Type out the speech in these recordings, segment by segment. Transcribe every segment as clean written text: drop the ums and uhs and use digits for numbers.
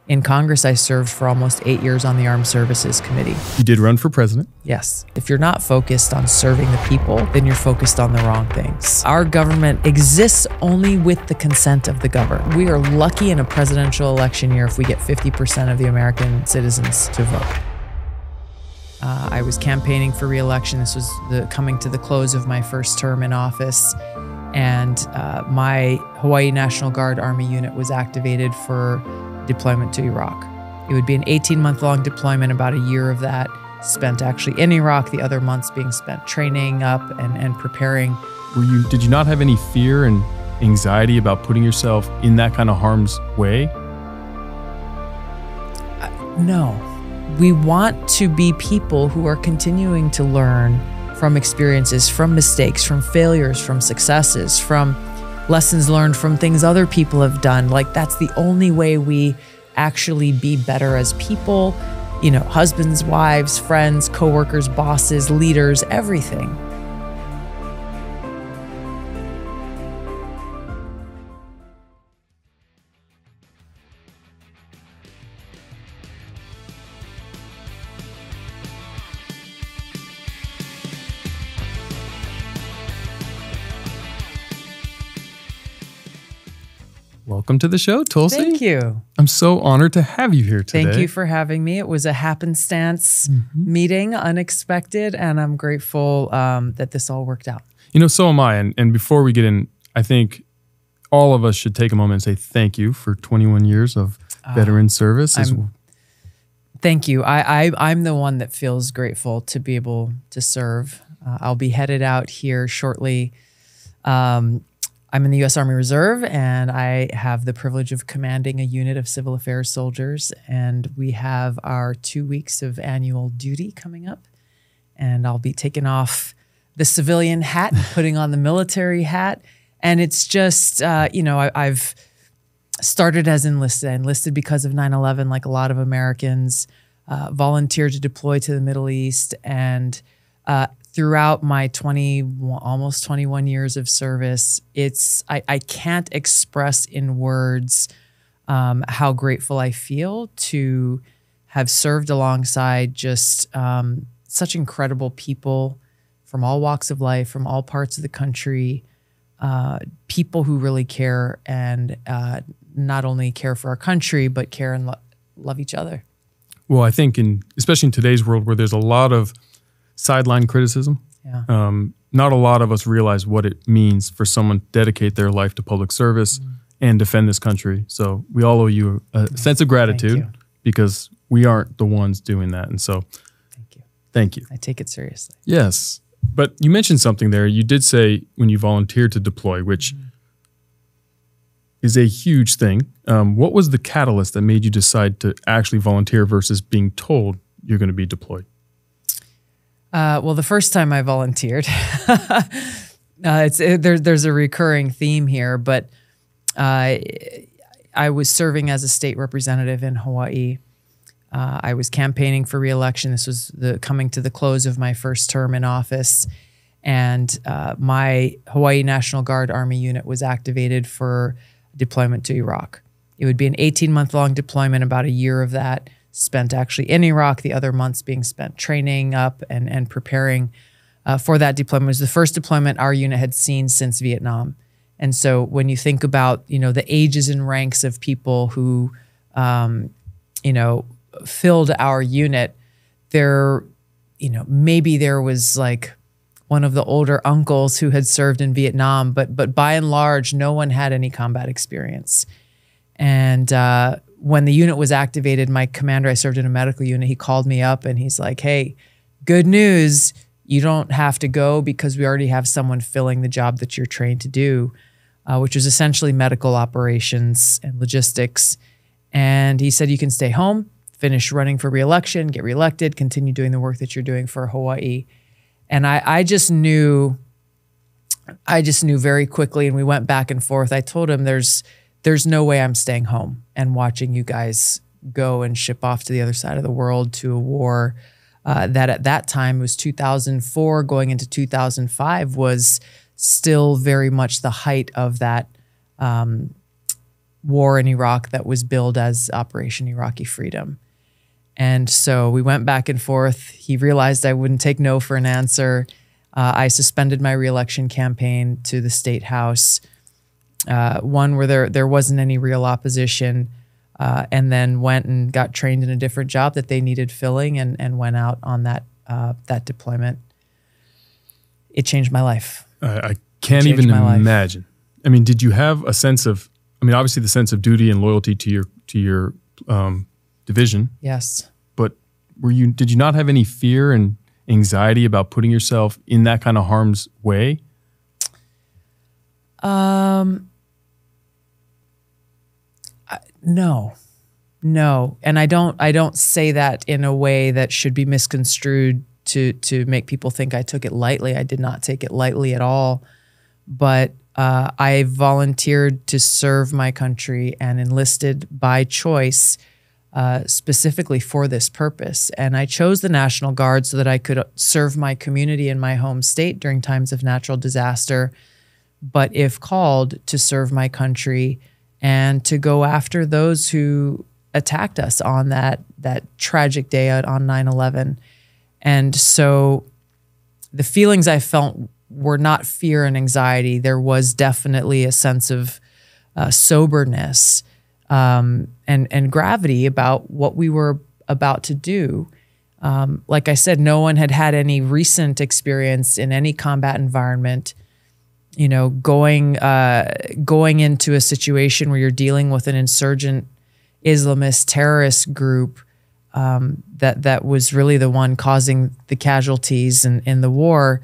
In Congress, I served for almost 8 years on the Armed Services Committee. You did run for president? Yes. If you're not focused on serving the people, then you're focused on the wrong things. Our government exists only with the consent of the governed. We are lucky in a presidential election year if we get 50% of the American citizens to vote. I was campaigning for re-election. This was coming to the close of my first term in office. And my Hawaii National Guard Army unit was activated for deployment to Iraq. It would be an 18-month-long deployment, about a year of that spent actually in Iraq, the other months being spent training up and preparing. Did you not have any fear and anxiety about putting yourself in that kind of harm's way? No. We want to be people who are continuing to learn from experiences, from mistakes, from failures, from successes, from lessons learned from things other people have done. Like, that's the only way we actually be better as people, you know, husbands, wives, friends, coworkers, bosses, leaders, everything. Welcome to the show, Tulsi. Thank you. I'm so honored to have you here today. Thank you for having me. It was a happenstance meeting, unexpected, and I'm grateful that this all worked out. You know, so am I. And before we get in, I think all of us should take a moment and say thank you for 21 years of veteran service. Thank you. I'm the one that feels grateful to be able to serve. I'll be headed out here shortly. I'm in the U.S. Army Reserve, and I have the privilege of commanding a unit of civil affairs soldiers. And we have our 2 weeks of annual duty coming up. And I'll be taking off the civilian hat and putting on the military hat. And it's just, you know, I've started as enlisted. I enlisted because of 9/11, like a lot of Americans, volunteered to deploy to the Middle East. And throughout my almost 21 years of service, I can't express in words how grateful I feel to have served alongside just such incredible people from all walks of life, from all parts of the country, people who really care and not only care for our country, but care and love each other. Well, I think especially in today's world where there's a lot of sideline criticism. Yeah. Not a lot of us realize what it means for someone to dedicate their life to public service and defend this country. So we all owe you a sense of gratitude because we aren't the ones doing that. And so thank you. Thank you. I take it seriously. Yes. But you mentioned something there. You did say when you volunteered to deploy, which is a huge thing. What was the catalyst that made you decide to actually volunteer versus being told you're going to be deployed? Well, the first time I volunteered, there's a recurring theme here, but I was serving as a state representative in Hawaii. I was campaigning for re-election. This was coming to the close of my first term in office. And my Hawaii National Guard Army unit was activated for deployment to Iraq. It would be an 18-month-long deployment, about a year of that spent actually in Iraq, the other months being spent training up and preparing for that deployment. It was the first deployment our unit had seen since Vietnam. And so when you think about, you know, the ages and ranks of people who, you know, filled our unit, there, you know, maybe there was like one of the older uncles who had served in Vietnam, but by and large, no one had any combat experience. And when the unit was activated, my commander, I served in a medical unit, he called me up and he's like, hey, good news, you don't have to go because we already have someone filling the job that you're trained to do, which was essentially medical operations and logistics. And he said, you can stay home, finish running for re-election, get reelected, continue doing the work that you're doing for Hawaii. And I just knew very quickly, and we went back and forth. I told him there's no way I'm staying home and watching you guys go and ship off to the other side of the world to a war that at that time was 2004 going into 2005 was still very much the height of that war in Iraq that was billed as Operation Iraqi Freedom. And so we went back and forth. He realized I wouldn't take no for an answer. I suspended my reelection campaign to the state house, one where there wasn't any real opposition, and then went and got trained in a different job that they needed filling, and went out on that deployment. It changed my life. I can't even imagine. I mean, did you have a sense of, I mean, obviously the sense of duty and loyalty to your division? Yes. But did you not have any fear and anxiety about putting yourself in that kind of harm's way? No. And I don't say that in a way that should be misconstrued to make people think I took it lightly. I did not take it lightly at all. But I volunteered to serve my country and enlisted by choice, specifically for this purpose. And I chose the National Guard so that I could serve my community in my home state during times of natural disaster, but if called, to serve my country and to go after those who attacked us on that tragic day on 9/11. And so the feelings I felt were not fear and anxiety. There was definitely a sense of soberness and gravity about what we were about to do. Like I said, no one had had any recent experience in any combat environment. You know, going into a situation where you're dealing with an insurgent Islamist terrorist group that was really the one causing the casualties in the war.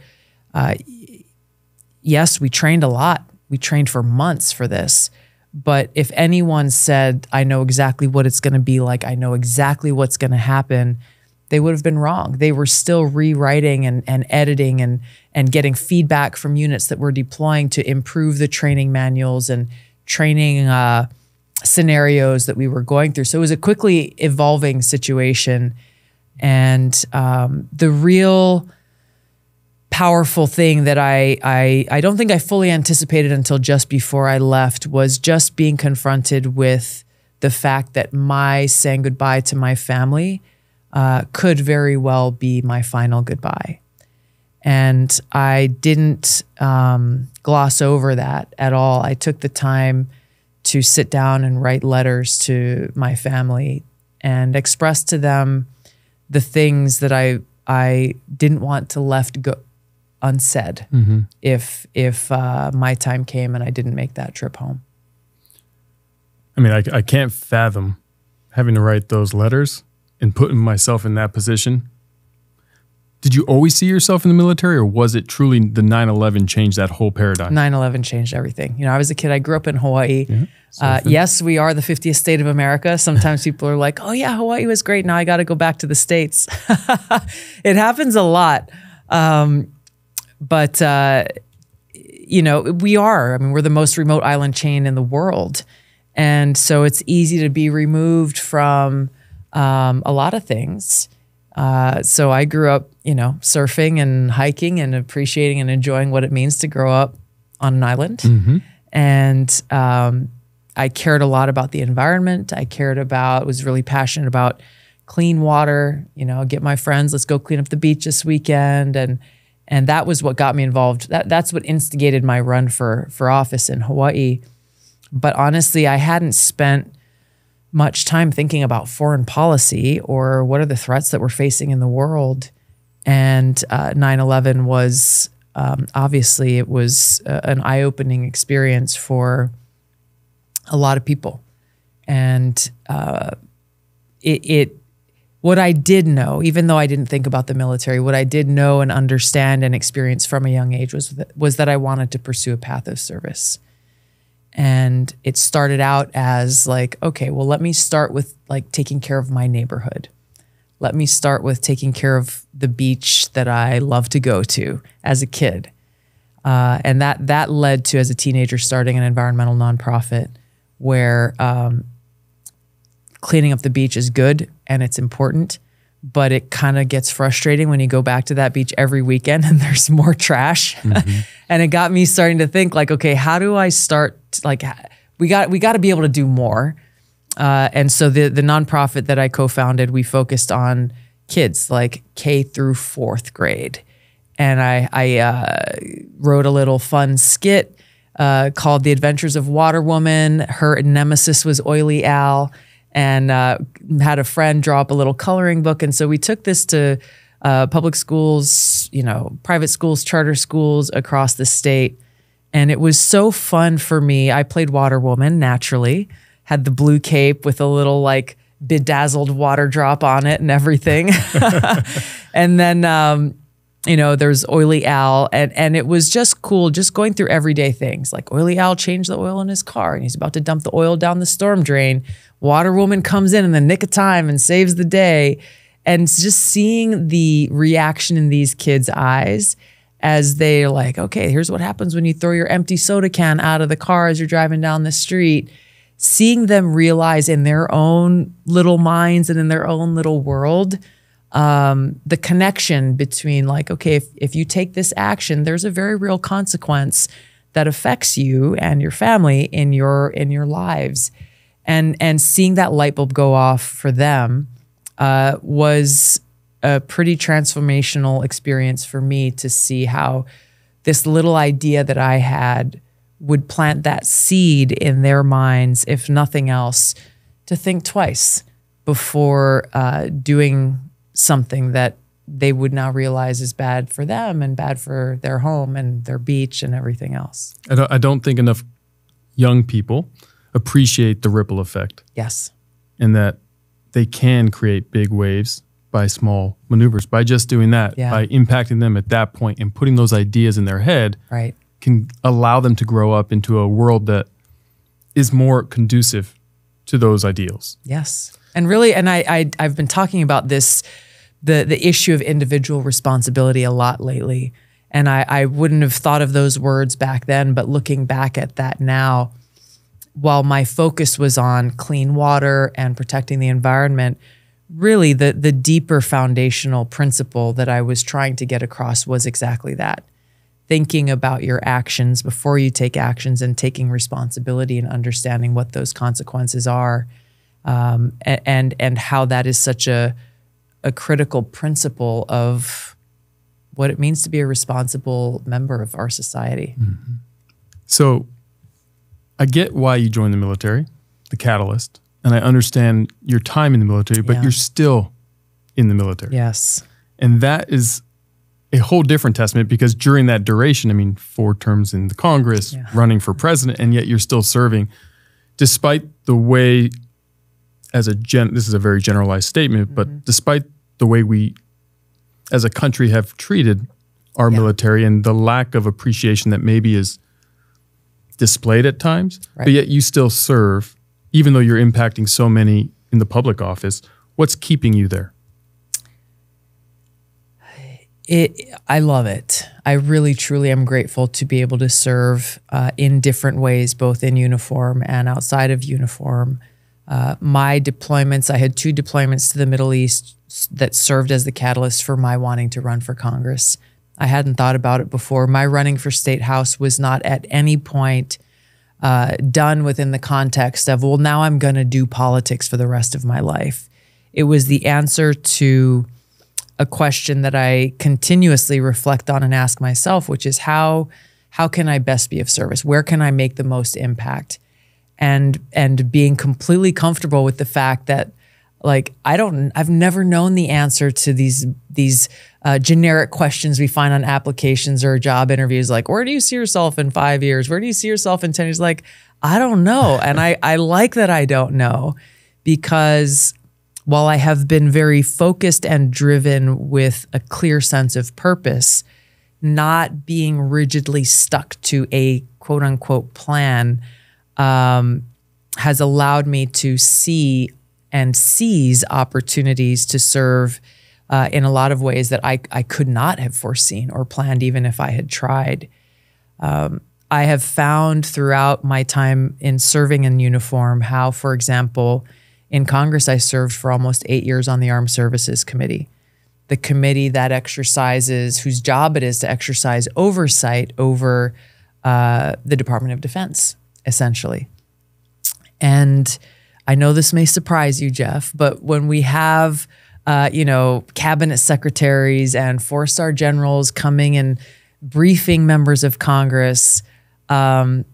Yes, we trained a lot. We trained for months for this. But if anyone said, I know exactly what it's going to be like, I know exactly what's going to happen, they would have been wrong. They were still rewriting and editing and getting feedback from units that were deploying to improve the training manuals and training scenarios that we were going through. So it was a quickly evolving situation. And the real powerful thing that I don't think I fully anticipated until just before I left was just being confronted with the fact that my saying goodbye to my family could very well be my final goodbye. And I didn't gloss over that at all. I took the time to sit down and write letters to my family and express to them the things that I didn't want to left go unsaid if my time came and I didn't make that trip home. I mean, I can't fathom having to write those letters and putting myself in that position. Did you always see yourself in the military, or was it truly the 9/11 changed that whole paradigm? 9/11 changed everything. You know, I was a kid. I grew up in Hawaii. Yes, we are the 50th state of America. Sometimes people are like, oh yeah, Hawaii was great. Now I got to go back to the States. It happens a lot. But you know, we are. I mean, we're the most remote island chain in the world. And so it's easy to be removed from a lot of things. So I grew up, you know, surfing and hiking and appreciating and enjoying what it means to grow up on an island. And I cared a lot about the environment. Was really passionate about clean water, you know, get my friends, let's go clean up the beach this weekend. And that was what got me involved. That's what instigated my run for office in Hawaii. But honestly, I hadn't spent much time thinking about foreign policy or what are the threats that we're facing in the world. And 9/11 was, obviously, it was an eye-opening experience for a lot of people. And what I did know, even though I didn't think about the military, what I did know and understand and experience from a young age was that I wanted to pursue a path of service. And it started out as like, okay, well, let me start with like taking care of my neighborhood. Let me start with taking care of the beach that I love to go to as a kid. And that led to, as a teenager, starting an environmental nonprofit where cleaning up the beach is good and it's important, but it kind of gets frustrating when you go back to that beach every weekend and there's more trash. And it got me starting to think like, okay, how do I start, like, we got to be able to do more. And so the nonprofit that I co-founded, we focused on kids like K through 4th grade. And I wrote a little fun skit called The Adventures of Water Woman. Her nemesis was Oily Al, and had a friend draw up a little coloring book. And so we took this to public schools, private schools, charter schools across the state. And it was so fun for me. I played Water Woman naturally, had the blue cape with a little like bedazzled water drop on it and everything. And then, there's Oily Al, and it was just cool, just going through everyday things. Like Oily Al changed the oil in his car and he's about to dump the oil down the storm drain. Water Woman comes in the nick of time and saves the day. And just seeing the reaction in these kids' eyes as they're like, okay, here's what happens when you throw your empty soda can out of the car as you're driving down the street. Seeing them realize in their own little minds and in their own little world, the connection between like, okay, if you take this action, there's a very real consequence that affects you and your family in your lives. And seeing that light bulb go off for them was a pretty transformational experience for me, to see how this little idea that I had would plant that seed in their minds, if nothing else, to think twice before doing something that they would now realize is bad for them and bad for their home and their beach and everything else. I don't think enough young people appreciate the ripple effect. Yes. And that they can create big waves by small maneuvers, by just doing that, by impacting them at that point and putting those ideas in their head, right, can allow them to grow up into a world that is more conducive to those ideals. Yes. And really, and I've been talking about this, the issue of individual responsibility a lot lately. And I wouldn't have thought of those words back then, but looking back at that now, while my focus was on clean water and protecting the environment, really the deeper foundational principle that I was trying to get across was exactly that. Thinking about your actions before you take actions and taking responsibility and understanding what those consequences are, and how that is such a critical principle of what it means to be a responsible member of our society. Mm-hmm. So I get why you joined the military, the catalyst, and I understand your time in the military, but you're still in the military. Yes. And that is a whole different testament, because during that duration, 4 terms in the Congress, running for president, and yet you're still serving, despite the way, this is a very generalized statement, but despite the way we as a country have treated our military and the lack of appreciation that maybe is displayed at times, but yet you still serve, even though you're impacting so many in the public office. What's keeping you there? I love it. I really, truly am grateful to be able to serve in different ways, both in uniform and outside of uniform. My deployments, I had 2 deployments to the Middle East that served as the catalyst for my wanting to run for Congress. I hadn't thought about it before. My running for State House was not at any point done within the context of, well, now I'm going to do politics for the rest of my life. It was the answer to a question that I continuously reflect on and ask myself, which is how can I best be of service? Where can I make the most impact? And being completely comfortable with the fact that, like, I've never known the answer to these generic questions we find on applications or job interviews, like, where do you see yourself in 5 years? Where do you see yourself in 10 years? Like, I don't know. And I like that I don't know, because while I have been very focused and driven with a clear sense of purpose, not being rigidly stuck to a quote unquote plan has allowed me to see and seize opportunities to serve in a lot of ways that I could not have foreseen or planned, even if I had tried. I have found throughout my time in serving in uniform how, for example, in Congress, I served for almost 8 years on the Armed Services Committee, the committee that exercises, whose job it is to exercise oversight over the Department of Defense, essentially. And I know this may surprise you, Jeff, but when we have, cabinet secretaries and four-star generals coming and briefing members of Congress, they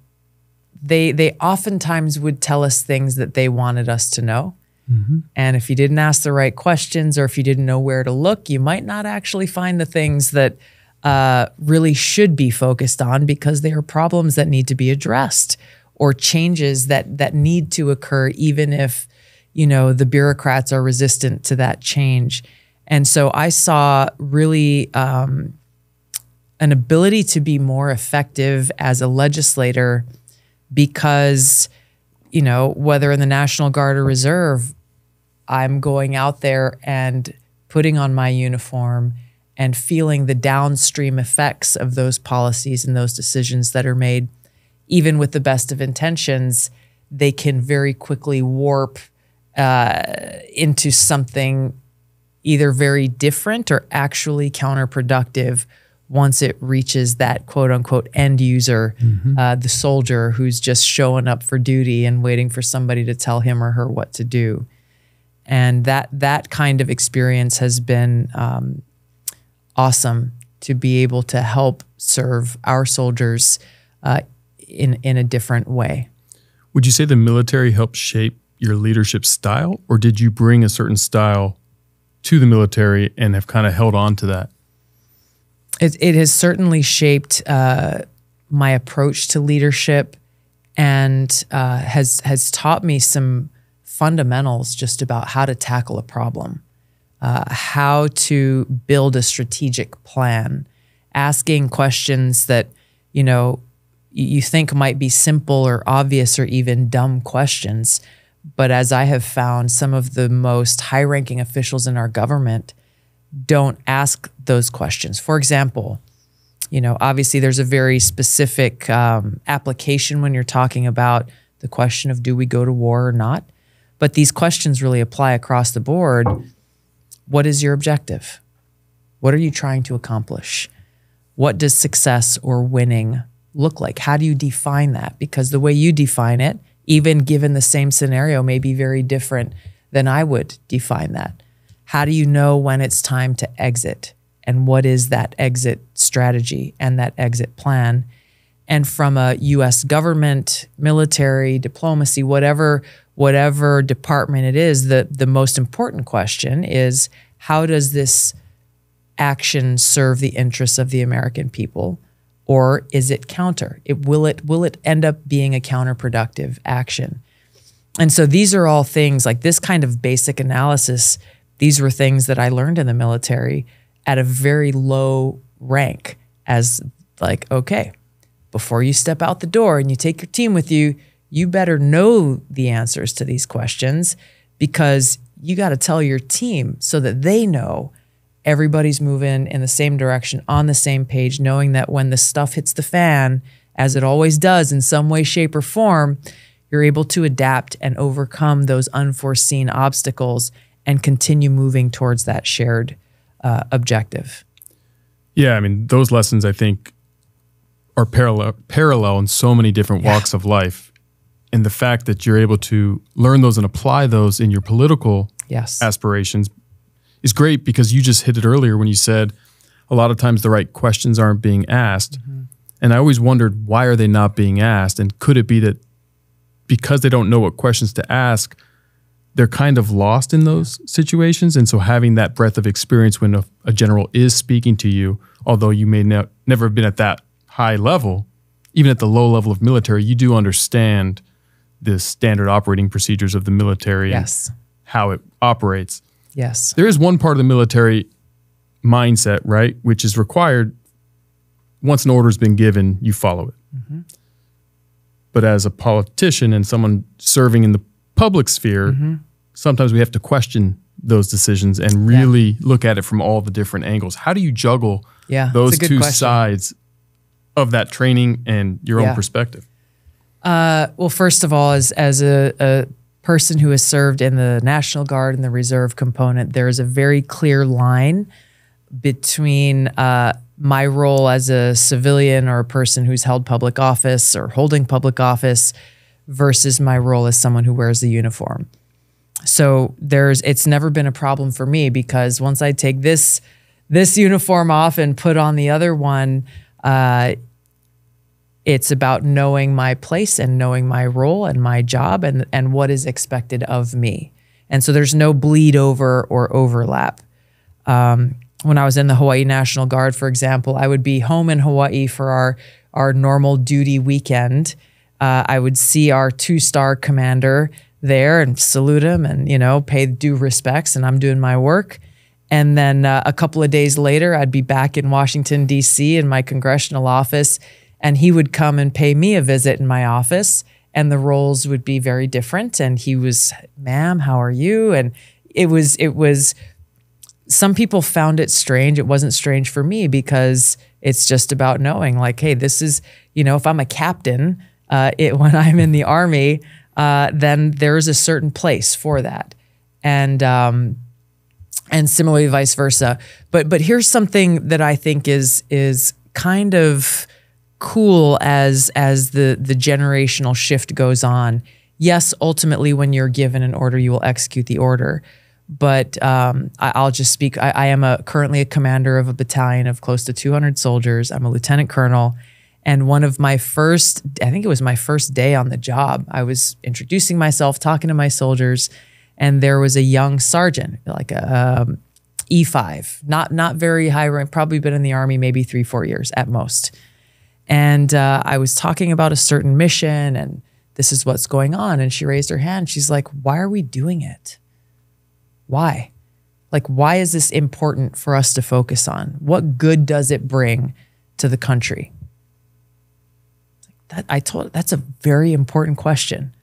oftentimes would tell us things that they wanted us to know. Mm-hmm. And if you didn't ask the right questions, or if you didn't know where to look, you might not actually find the things that really should be focused on, because they are problems that need to be addressed, or changes that need to occur, even if, the bureaucrats are resistant to that change. And so I saw really an ability to be more effective as a legislator, because, whether in the National Guard or Reserve, I'm going out there and putting on my uniform and feeling the downstream effects of those policies and those decisions that are made. Even with the best of intentions, they can very quickly warp into something either very different or actually counterproductive once it reaches that quote unquote end user, the soldier who's just showing up for duty and waiting for somebody to tell him or her what to do. And that kind of experience has been awesome, to be able to help serve our soldiers in a different way. Would you say the military helped shape your leadership style, or did you bring a certain style to the military and have kind of held on to that? It has certainly shaped my approach to leadership, and has taught me some fundamentals just about how to tackle a problem, how to build a strategic plan, asking questions that, you think might be simple or obvious or even dumb questions. But as I have found, some of the most high-ranking officials in our government don't ask those questions. For example, obviously there's a very specific application when you're talking about the question of, do we go to war or not? But these questions really apply across the board. What is your objective? What are you trying to accomplish? What does success or winning look like? How do you define that? Because the way you define it, even given the same scenario, may be very different than I would define that. How do you know when it's time to exit? And what is that exit strategy and that exit plan? And from a U.S. government, military, diplomacy, whatever department it is, the most important question is, how does this action serve the interests of the American people? Or is it counter? Will it end up being a counterproductive action? And so these are all things like this kind of basic analysis. These were things that I learned in the military at a very low rank, as like, okay, before you step out the door and you take your team with you, you better know the answers to these questions, because you got to tell your team so that they know everybody's moving in the same direction, on the same page, knowing that when the stuff hits the fan, as it always does in some way, shape, or form, you're able to adapt and overcome those unforeseen obstacles and continue moving towards that shared objective. Yeah, I mean, those lessons, I think, are parallel in so many different walks of life. And the fact that you're able to learn those and apply those in your political aspirations is great, because you just hit it earlier when you said a lot of times the right questions aren't being asked. And I always wondered, why are they not being asked? And could it be that because they don't know what questions to ask, they're kind of lost in those situations? And so having that breadth of experience when a general is speaking to you, although you may never have been at that high level, even at the low level of military, you do understand the standard operating procedures of the military and how it operates. Yes. There is one part of the military mindset, right, which is required. Once an order's been given, you follow it. But as a politician and someone serving in the public sphere, sometimes we have to question those decisions and really look at it from all the different angles. How do you juggle those two sides of that training and your own perspective? Well, first of all, as a person who has served in the National Guard and the Reserve component, there is a very clear line between my role as a civilian or a person who's held public office or holding public office versus my role as someone who wears the uniform. So it's never been a problem for me, because once I take this uniform off and put on the other one, it's about knowing my place and knowing my role and my job and what is expected of me. And so there's no bleed over or overlap. When I was in the Hawaii National Guard, for example, I would be home in Hawaii for our normal duty weekend. I would see our 2-star commander there and salute him and, pay due respects, and I'm doing my work. And then a couple of days later, I'd be back in Washington, D.C. in my congressional office, and he would come and pay me a visit in my office, and the roles would be very different. And he was, "Ma'am, how are you?" And it was, some people found it strange. It wasn't strange for me, because it's just about knowing, like, hey, this is, if I'm a captain, when I'm in the Army, then there's a certain place for that. And similarly vice versa. But here's something that I think is kind of cool as the generational shift goes on. Yes, ultimately, when you're given an order, you will execute the order. But I'll just speak. I am currently a commander of a battalion of close to 200 soldiers. I'm a lieutenant colonel. And one of my first, I think it was my first day on the job, I was introducing myself, talking to my soldiers, and there was a young sergeant, like a E5, not very high rank, probably been in the Army maybe 3-4 years at most. And I was talking about a certain mission, and this is what's going on. And she raised her hand. She's like, "Why are we doing it? Why? Like, why is this important for us to focus on? What good does it bring to the country?" I told her, that's a very important question.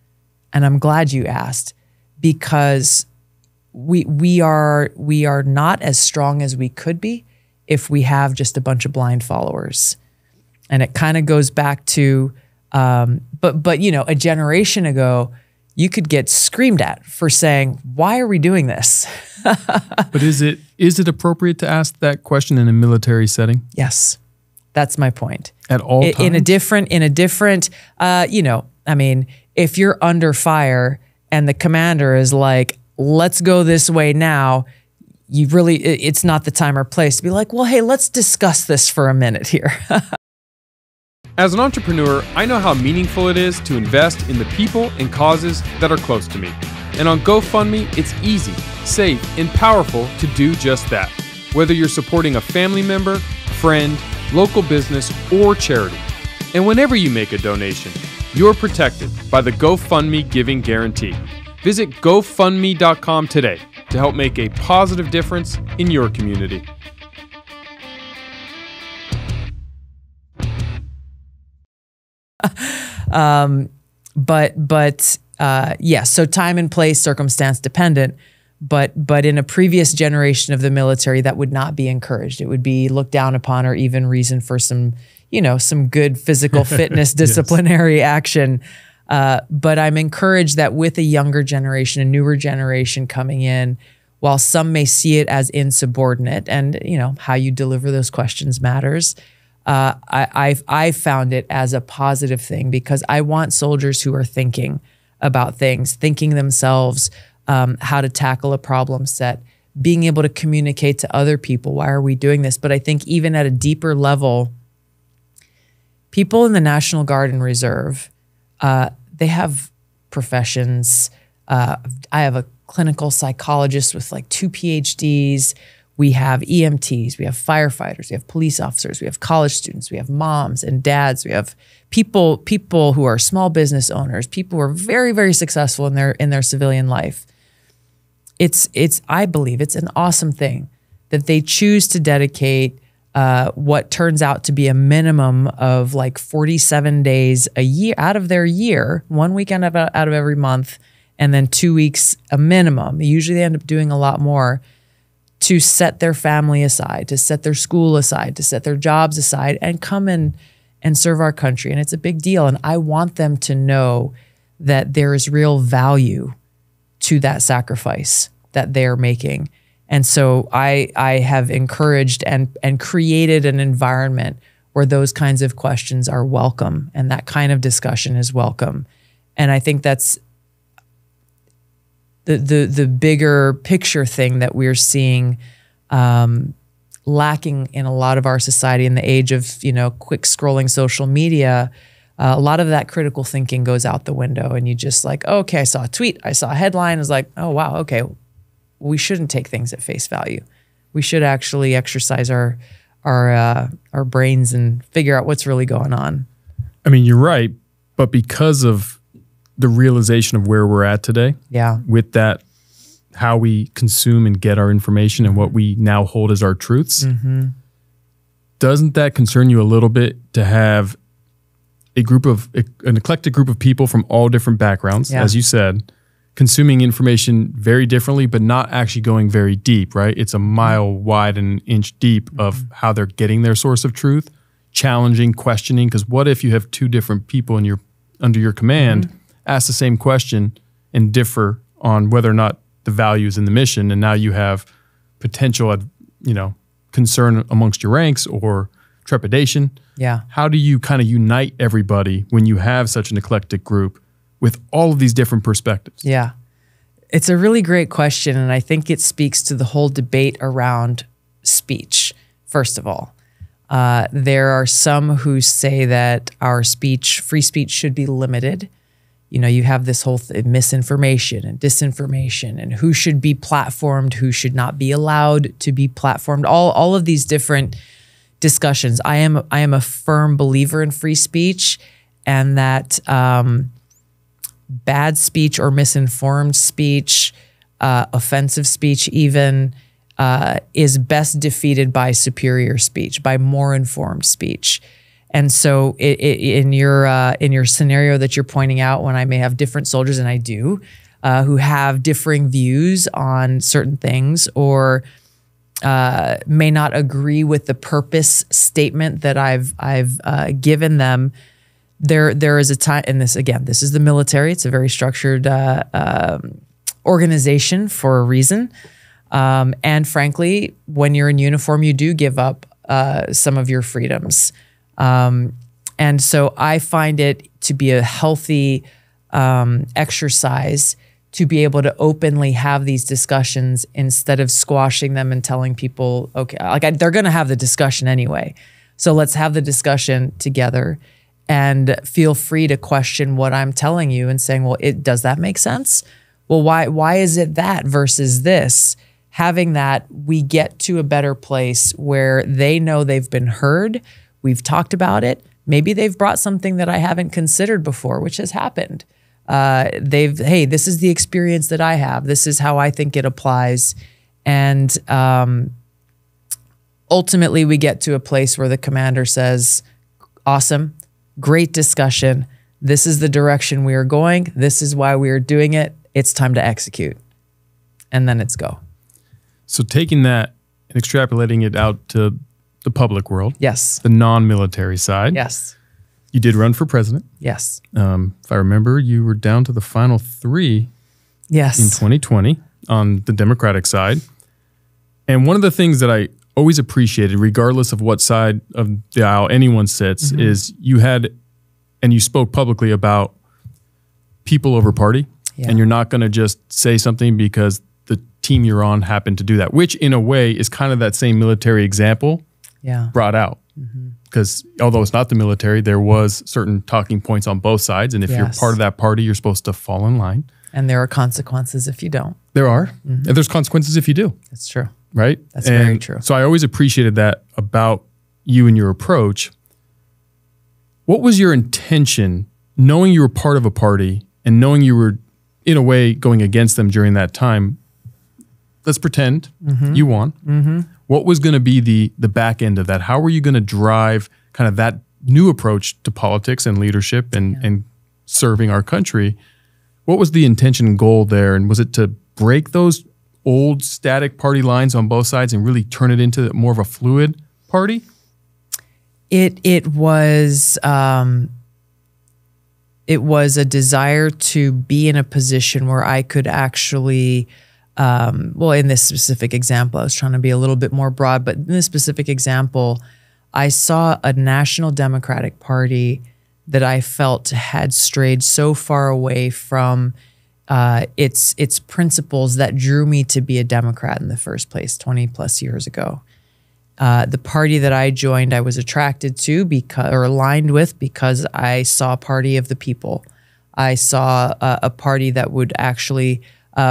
And I'm glad you asked, because we are not as strong as we could be if we have just a bunch of blind followers. And it kind of goes back to, but a generation ago, you could get screamed at for saying, "Why are we doing this?" But is it appropriate to ask that question in a military setting? Yes. That's my point. At all times? In a different, if you're under fire and the commander is like, "Let's go this way now," it's not the time or place to be like, "Well, hey, let's discuss this for a minute here." As an entrepreneur, I know how meaningful it is to invest in the people and causes that are close to me. And on GoFundMe, it's easy, safe, and powerful to do just that. Whether you're supporting a family member, friend, local business, or charity. And whenever you make a donation, you're protected by the GoFundMe Giving Guarantee. Visit GoFundMe.com today to help make a positive difference in your community. Yes, so time and place, circumstance dependent. But in a previous generation of the military, that would not be encouraged. It would be looked down upon, or even reason for some good physical fitness, disciplinary action. But I'm encouraged that with a younger generation, a newer generation coming in, while some may see it as insubordinate, and how you deliver those questions matters, I've found it as a positive thing, because I want soldiers who are thinking about things, thinking themselves, how to tackle a problem set, being able to communicate to other people, why are we doing this? But I think even at a deeper level, people in the National Guard and Reserve, they have professions. I have a clinical psychologist with like 2 PhDs. We have EMTs, we have firefighters, we have police officers, we have college students, we have moms and dads, we have people who are small business owners, people who are very, very successful in their civilian life. I believe it's an awesome thing that they choose to dedicate what turns out to be a minimum of like 47 days a year out of their year, 1 weekend out of every month, and then 2 weeks a minimum. Usually they end up doing a lot more, to set their family aside, to set their school aside, to set their jobs aside, and come in and serve our country. And it's a big deal. And I want them to know that there is real value to that sacrifice that they're making. And so I have encouraged and created an environment where those kinds of questions are welcome, and that kind of discussion is welcome. And I think that's the bigger picture thing that we're seeing lacking in a lot of our society in the age of, quick scrolling social media. A lot of that critical thinking goes out the window, and you just like, oh, okay, I saw a tweet, I saw a headline, it's like, oh wow, okay, we shouldn't take things at face value. We should actually exercise our brains and figure out what's really going on. I mean, you're right, but because of the realization of where we're at today, with that, how we consume and get our information and what we now hold as our truths, doesn't that concern you a little bit to have an eclectic group of people from all different backgrounds, as you said, consuming information very differently, but not actually going very deep, right? It's a mile wide and an inch deep of how they're getting their source of truth, challenging, questioning. Because what if you have two different people under your command ask the same question and differ on whether or not the value is in the mission, and now you have potential, concern amongst your ranks or trepidation. Yeah. How do you kind of unite everybody when you have such an eclectic group with all of these different perspectives? Yeah. It's a really great question, and I think it speaks to the whole debate around speech, first of all. There are some who say that our free speech should be limited. You have this whole misinformation and disinformation and who should be platformed, who should not be allowed to be platformed, all of these different discussions. I am a firm believer in free speech, and that bad speech or misinformed speech, offensive speech even, is best defeated by superior speech, by more informed speech. And so in your scenario that you're pointing out, when I may have different soldiers, and I do, who have differing views on certain things, or may not agree with the purpose statement that I've given them, there is a time, and this is the military. It's a very structured organization for a reason. And frankly, when you're in uniform, you do give up some of your freedoms. And so I find it to be a healthy exercise to be able to openly have these discussions instead of squashing them and telling people, okay, they're going to have the discussion anyway. So let's have the discussion together, and feel free to question what I'm telling you and saying, well, does that make sense? Well, why is it that versus this? Having that, we get to a better place where they know they've been heard. We've talked about it. Maybe they've brought something that I haven't considered before, which has happened. Hey, this is the experience that I have. This is how I think it applies. And ultimately, we get to a place where the commander says, awesome, great discussion. This is the direction we are going. This is why we are doing it. It's time to execute. And then it's go. So taking that and extrapolating it out to the public world. Yes. The non-military side. Yes. You did run for president. Yes. If I remember, you were down to the final 3 yes. in 2020 on the Democratic side. And one of the things that I always appreciated, regardless of what side of the aisle anyone sits, is you spoke publicly about people over party. Yeah. And you're not going to just say something because the team you're on happened to do that, which in a way is kind of that same military example brought out. Because although it's not the military, there was certain talking points on both sides. And if you're part of that party, you're supposed to fall in line. And there are consequences if you don't. There are. And there's consequences if you do. That's true. Right? That's very true. So I always appreciated that about you and your approach. What was your intention, knowing you were part of a party and knowing you were, in a way, going against them during that time? Let's pretend you won. What was going to be the back end of that? How were you going to drive kind of that new approach to politics and leadership and serving our country? What was the intention and goal there? And was it to break those old static party lines on both sides and really turn it into more of a fluid party? It was a desire to be in a position where I could actually, in this specific example, I was trying to be a little bit more broad, but in this specific example, I saw a national Democratic Party that I felt had strayed so far away from its principles that drew me to be a Democrat in the first place 20 plus years ago. The party that I joined, I was attracted to or aligned with because I saw a party of the people. I saw a party that would actually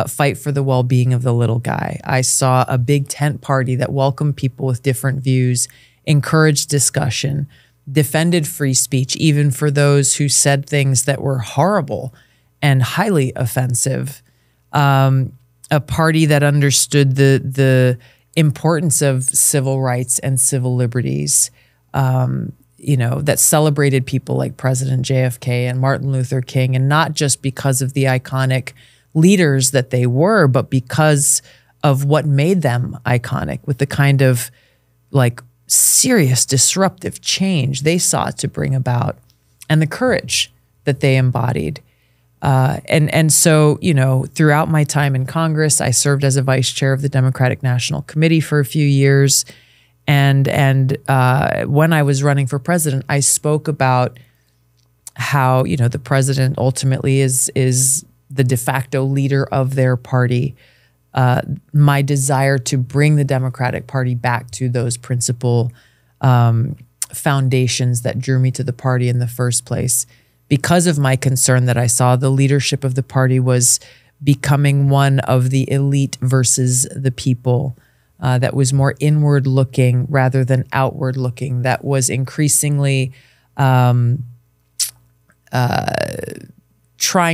fight for the well-being of the little guy. I saw a big tent party that welcomed people with different views, encouraged discussion, defended free speech, even for those who said things that were horrible and highly offensive. A party that understood the importance of civil rights and civil liberties, that celebrated people like President JFK and Martin Luther King, and not just because of the iconic leaders that they were, but because of what made them iconic, with the kind of like serious disruptive change they sought to bring about and the courage that they embodied. And so, throughout my time in Congress, I served as a vice chair of the Democratic National Committee for a few years. And when I was running for president, I spoke about how, the president ultimately is the de facto leader of their party. My desire to bring the Democratic Party back to those principal foundations that drew me to the party in the first place, because of my concern that I saw the leadership of the party was becoming one of the elite versus the people, that was more inward looking rather than outward looking, that was increasingly trying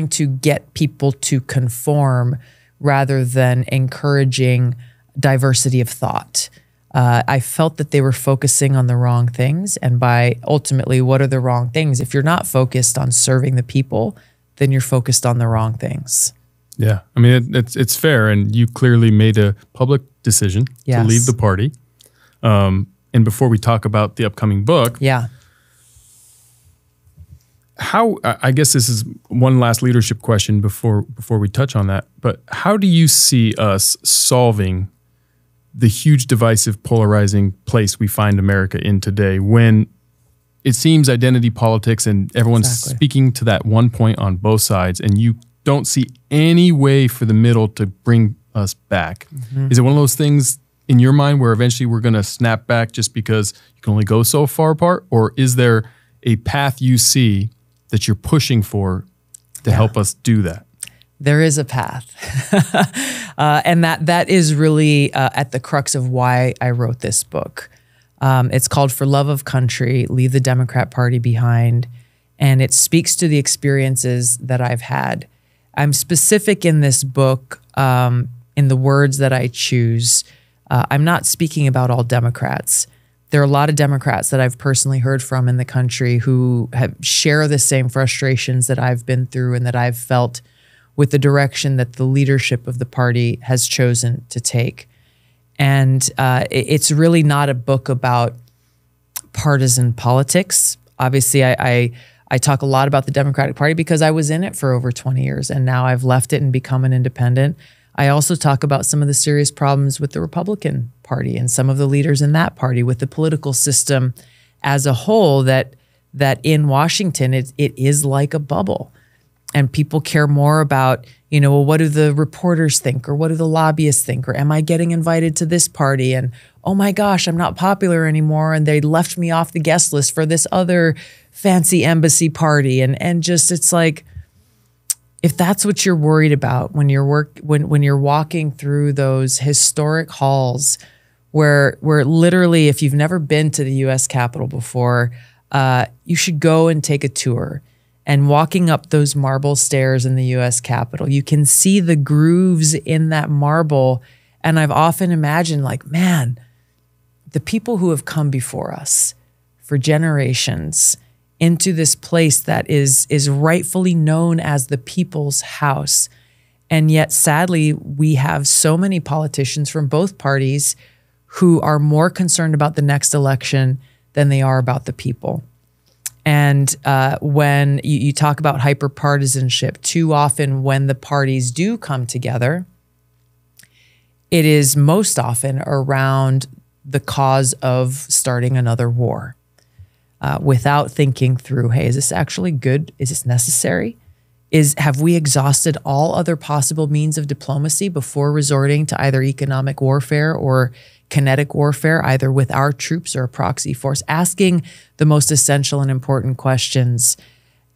to get people to conform rather than encouraging diversity of thought. I felt that they were focusing on the wrong things. And by ultimately, what are the wrong things? If you're not focused on serving the people, then you're focused on the wrong things. Yeah. I mean, it's fair. And you clearly made a public decision to leave the party. And before we talk about the upcoming book, I guess this is one last leadership question before we touch on that, but how do you see us solving the huge divisive, polarizing place we find America in today, when it seems identity politics and everyone's speaking to that one point on both sides, and you don't see any way for the middle to bring us back? Mm-hmm. Is it one of those things in your mind where eventually we're going to snap back just because you can only go so far apart? Or is there a path you see that you're pushing for to help us do that? There is a path. And that is really at the crux of why I wrote this book. It's called For Love of Country, Leave the Democrat Party Behind. And it speaks to the experiences that I've had. I'm specific in this book in the words that I choose. I'm not speaking about all Democrats. There are a lot of Democrats that I've personally heard from in the country who share the same frustrations that I've been through and that I've felt with the direction that the leadership of the party has chosen to take. And it's really not a book about partisan politics. Obviously, I talk a lot about the Democratic Party because I was in it for over 20 years, and now I've left it and become an independent. I also talk about some of the serious problems with the Republican Party and some of the leaders in that party, with the political system as a whole, that in Washington, it is like a bubble. And people care more about, well, what do the reporters think, or what do the lobbyists think, or am I getting invited to this party? And oh my gosh, I'm not popular anymore, and they left me off the guest list for this other fancy embassy party. And just, it's like, if that's what you're worried about when you're walking through those historic halls, where literally, if you've never been to the U.S. Capitol before, you should go and take a tour. And walking up those marble stairs in the U.S. Capitol, you can see the grooves in that marble. And I've often imagined, like, man, the people who have come before us for generations into this place that is rightfully known as the people's house. And yet, sadly, we have so many politicians from both parties who are more concerned about the next election than they are about the people. And when you talk about hyperpartisanship, too often when the parties do come together, it is most often around the cause of starting another war. without thinking through, hey, is this actually good? Is this necessary? Have we exhausted all other possible means of diplomacy before resorting to either economic warfare or kinetic warfare, either with our troops or a proxy force? Asking the most essential and important questions.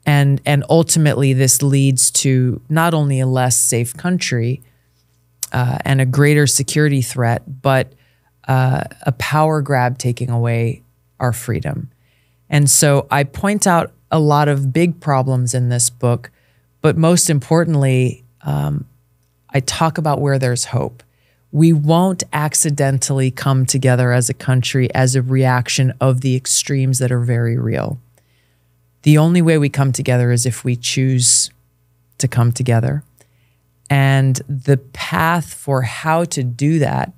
And ultimately, this leads to not only a less safe country and a greater security threat, but a power grab taking away our freedom. And so I point out a lot of big problems in this book, but most importantly, I talk about where there's hope. We won't accidentally come together as a country as a reaction of the extremes that are very real. The only way we come together is if we choose to come together. And the path for how to do that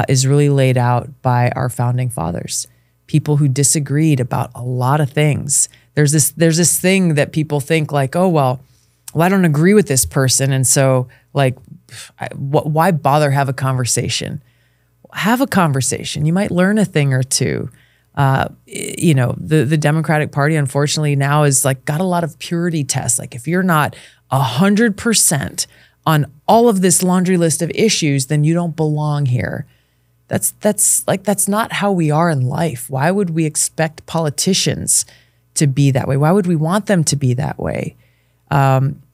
is really laid out by our founding fathers, people who disagreed about a lot of things. There's this thing that people think like, oh, well, I don't agree with this person. And so like, why bother have a conversation? Have a conversation. You might learn a thing or two. You know, the Democratic Party, unfortunately, now is like got a lot of purity tests. Like if you're not 100% on all of this laundry list of issues, then you don't belong here. That's not how we are in life. Why would we expect politicians to be that way? Why would we want them to be that way?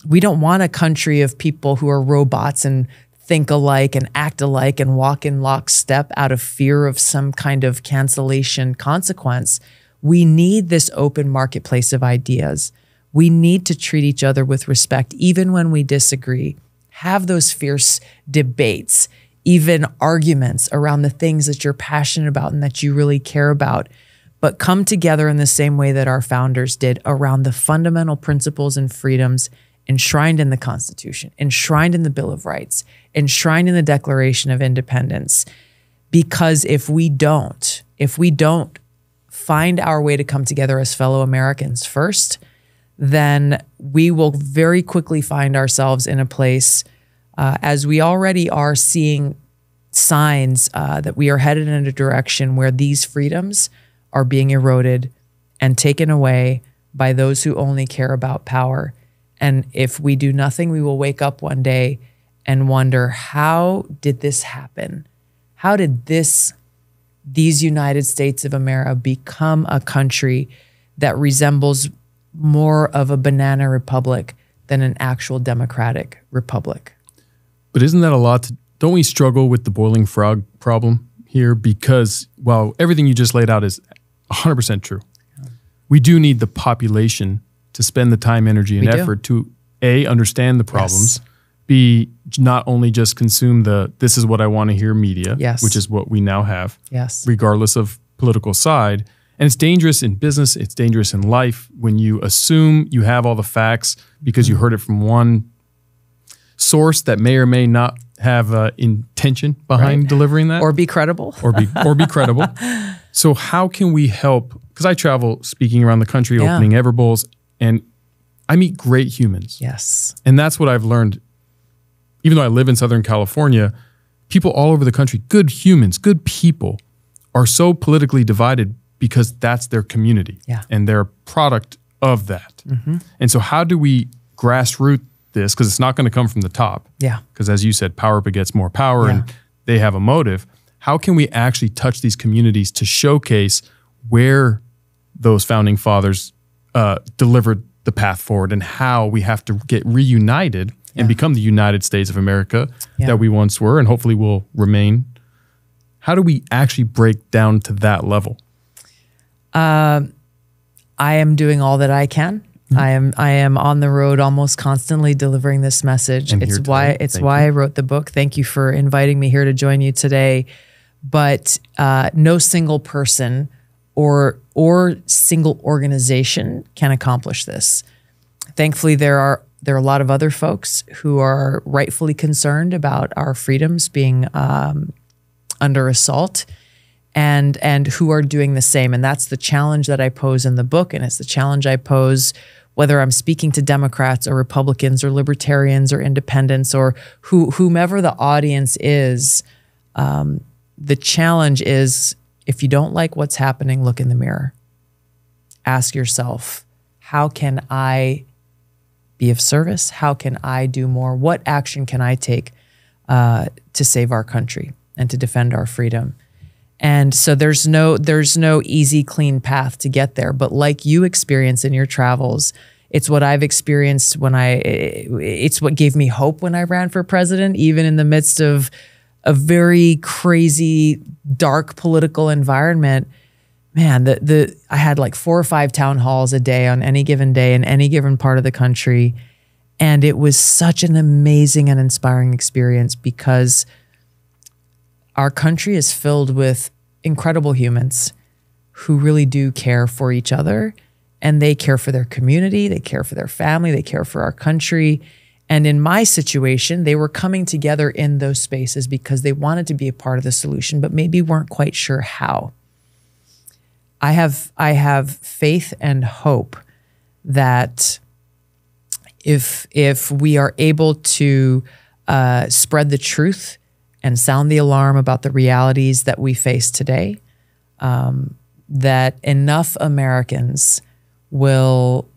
We don't want a country of people who are robots and think alike and act alike and walk in lockstep out of fear of some kind of cancellation consequence. We need this open marketplace of ideas. We need to treat each other with respect, even when we disagree. Have those fierce debates, even arguments around the things that you're passionate about and that you really care about. But come together in the same way that our founders did around the fundamental principles and freedoms enshrined in the Constitution, enshrined in the Bill of Rights, enshrined in the Declaration of Independence. Because if we don't find our way to come together as fellow Americans first, then we will very quickly find ourselves in a place, as we already are seeing signs that we are headed in a direction where these freedoms are being eroded and taken away by those who only care about power. And if we do nothing, we will wake up one day and wonder, how did this happen? How did these United States of America become a country that resembles more of a banana republic than an actual democratic republic? But isn't that a lot? Don't we struggle with the boiling frog problem here? Because while everything you just laid out is 100% true, we do need the population to spend the time, energy, and effort to A, understand the problems, yes. B, not only just consume this is what I want to hear media, yes. which is what we now have, yes. regardless of political side. And it's dangerous in business, it's dangerous in life when you assume you have all the facts because you heard it from one source that may or may not have intention behind delivering that. Or be credible. Or be credible. So how can we help? Because I travel speaking around the country, opening Everbowls, and I meet great humans. Yes. And that's what I've learned. Even though I live in Southern California, people all over the country, good humans, good people, are so politically divided because that's their community. Yeah. And they're a product of that. Mm-hmm. And so how do we grassroot this? Because it's not going to come from the top. Yeah. Because as you said, power begets more power and they have a motive. How can we actually touch these communities to showcase where those founding fathers delivered the path forward and how we have to get reunited and become the United States of America that we once were and hopefully will remain? How do we actually break down to that level? I am doing all that I can. Mm-hmm. I am on the road almost constantly delivering this message. It's why I wrote the book. Thank you for inviting me here to join you today. But no single person or single organization can accomplish this. Thankfully, there are a lot of other folks who are rightfully concerned about our freedoms being under assault and who are doing the same. And that's the challenge that I pose in the book, and it's the challenge I pose whether I'm speaking to Democrats or Republicans or Libertarians or Independents or whomever the audience is. The challenge is, if you don't like what's happening, look in the mirror. ask yourself, how can I be of service? How can I do more? What action can I take to save our country and to defend our freedom? And so there's no easy, clean path to get there. But like you experience in your travels, it's what I've experienced it's what gave me hope when I ran for president, even in the midst of a very crazy, dark political environment. Man, I had like 4 or 5 town halls a day on any given day in any given part of the country. And it was such an amazing and inspiring experience because our country is filled with incredible humans who really do care for each other, and they care for their community, they care for their family, they care for our country. And in my situation, they were coming together in those spaces because they wanted to be a part of the solution, but maybe weren't quite sure how. I have faith and hope that if we are able to spread the truth and sound the alarm about the realities that we face today, that enough Americans will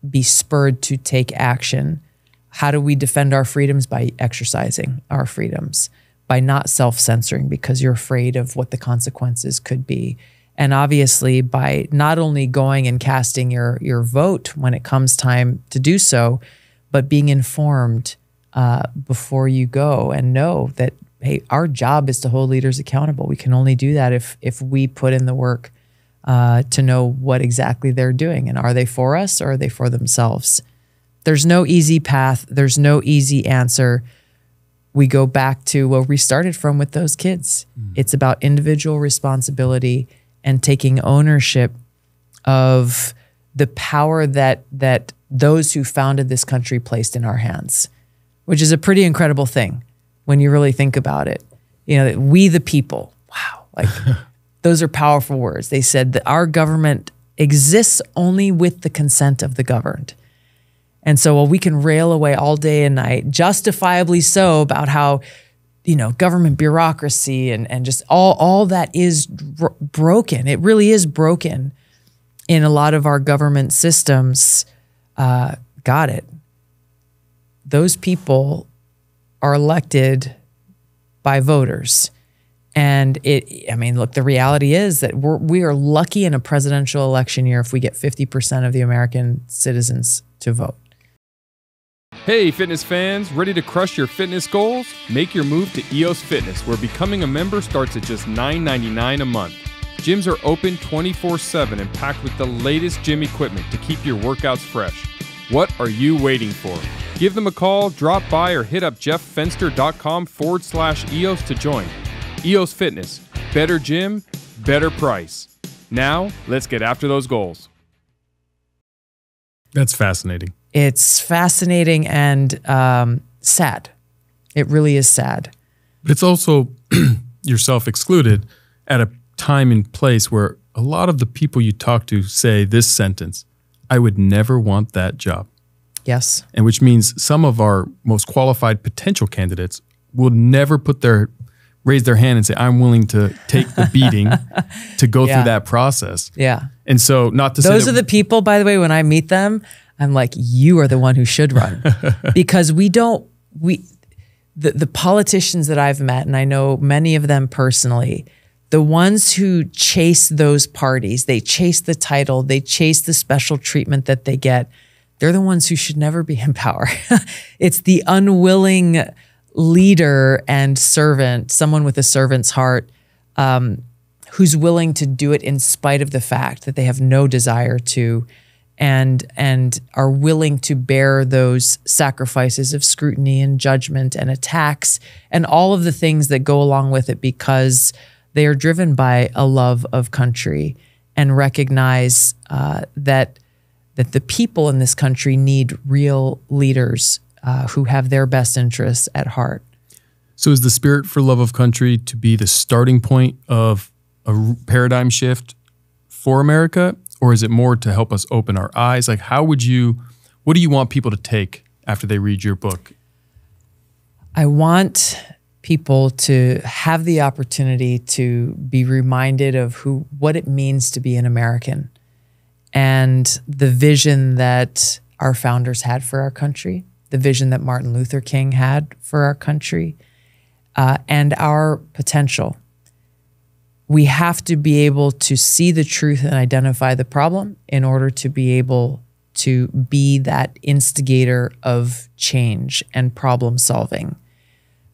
be spurred to take action. How do we defend our freedoms? By exercising our freedoms, by not self-censoring because you're afraid of what the consequences could be. And obviously by not only going and casting your vote when it comes time to do so, but being informed before you go and know that, hey, our job is to hold leaders accountable. We can only do that if we put in the work to know what exactly they're doing. And are they for us or are they for themselves? There's no easy path. There's no easy answer. We go back to where we started from with those kids. It's about individual responsibility and taking ownership of the power that those who founded this country placed in our hands, which is a pretty incredible thing when you really think about it. You know, we the people, wow, like those are powerful words. They said that our government exists only with the consent of the governed. And so while we can rail away all day and night, justifiably so, about how, you know, government bureaucracy and just all that is broken. It really is broken in a lot of our government systems. Got it. Those people are elected by voters. And look, the reality is that we are lucky in a presidential election year if we get 50% of the American citizens to vote. Hey fitness fans, ready to crush your fitness goals? Make your move to EOS Fitness, where becoming a member starts at just $9.99 a month. Gyms are open 24/7 and packed with the latest gym equipment to keep your workouts fresh. What are you waiting for? Give them a call, drop by, or hit up jefffenster.com/EOS to join. EOS Fitness, better gym, better price. Now, let's get after those goals. That's fascinating. It's fascinating and sad. It really is sad. It's also yourself excluded at a time and place where a lot of the people you talk to say this sentence, I would never want that job. Yes. And which means some of our most qualified potential candidates will never raise their hand and say, I'm willing to take the beating to go through that process. Yeah. And so not to say those are the people, by the way, when I meet them, I'm like, you are the one who should run. Because the politicians that I've met, and I know many of them personally, the ones who chase those parties, they chase the title, they chase the special treatment that they get, they're the ones who should never be in power. It's the unwilling leader and servant, someone with a servant's heart, who's willing to do it in spite of the fact that they have no desire to, and are willing to bear those sacrifices of scrutiny and judgment and attacks and all of the things that go along with it, because they are driven by a love of country and recognize that the people in this country need real leaders who have their best interests at heart. So is the spirit for love of country to be the starting point of a paradigm shift for America? Or is it more to help us open our eyes? Like, what do you want people to take after they read your book? I want people to have the opportunity to be reminded of what it means to be an American, and the vision that our founders had for our country, the vision that Martin Luther King had for our country, and our potential. We have to be able to see the truth and identify the problem in order to be able to be that instigator of change and problem solving.